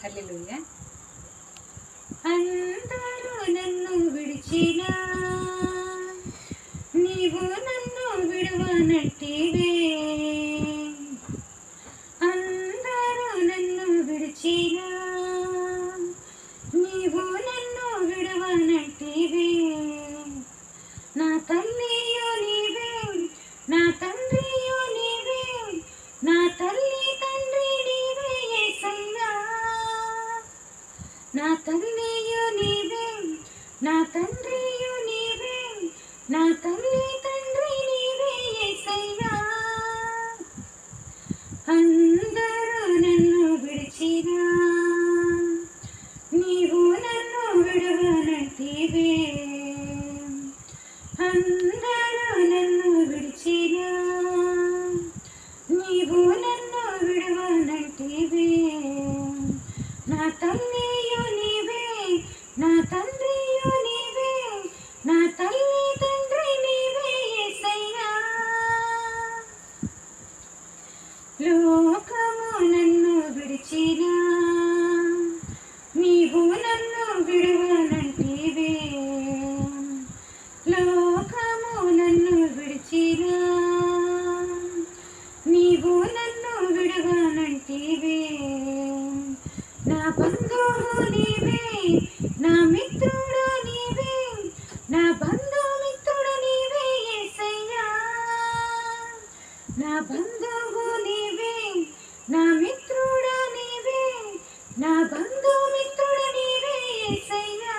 హల్లెలూయా. అందరూ నన్ను విడిచినా నీవు నన్ను విడువనట్టివే. అందరూ నన్ను విడిచినా నీవు నన్ను విడువనట్టివే. నా తల్లియో నీవే, నా తండ్రియో నీవే, నా తల్లి తండ్రి నీవే యేసయ్యా. నా తల్లియో నీవే, నా తండ్రియో నీవే, నా తల్లి తండ్రి నీవే యేసయ్యా. అందరూ నన్ను విడిచినా నీవు నన్ను విడువనట్టివే. అందరూ నన్ను విడిచినా నీవు నన్ను విడువనట్టివే. నా తల్లియో నీవే, నా తండ్రియో నీవే, నా తల్లి తండ్రి నీవే యేసయ్యా. లోకము నన్ను విడిచినా నీవు నన్ను విడువనంటివే. లోకము నన్ను విడిచినా నీవు నన్ను విడువనంటివే. నా బంధువు నీవే, నా మిత్రుడు నీవే, నా బంధుమిత్రుడు నీవే యేసయ్యా. నా బంధువు నీవే, నా మిత్రుడు నీవే, నా బంధుమిత్రుడు నీవే యేసయ్యా.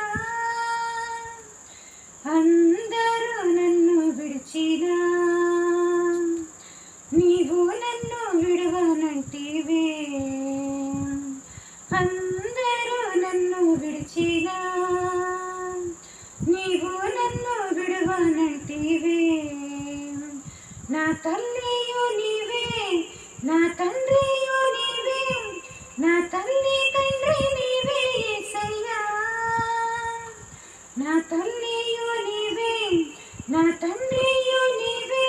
అందరూ నన్ను విడిచినా నీవు నన్ను విడువనంటివే. అందరూ నన్ను విడిచినా నీవు నన్ను విడువనంటివే. నా తల్లియో నీవే, నా తండ్రియో నీవే, నా తల్లి తండ్రి నీవే యేసయ్యా. నా తల్లియో నీవే, నా తండ్రియో నీవే,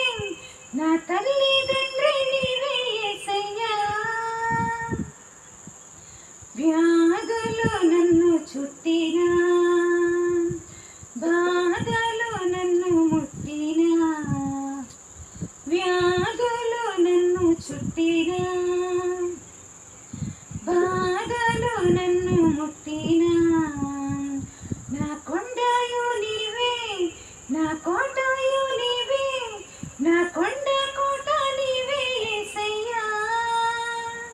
నా తల్లి తండ్రి నీవే యేసయ్యా. వ్యాధులు నన్ను చుట్టినా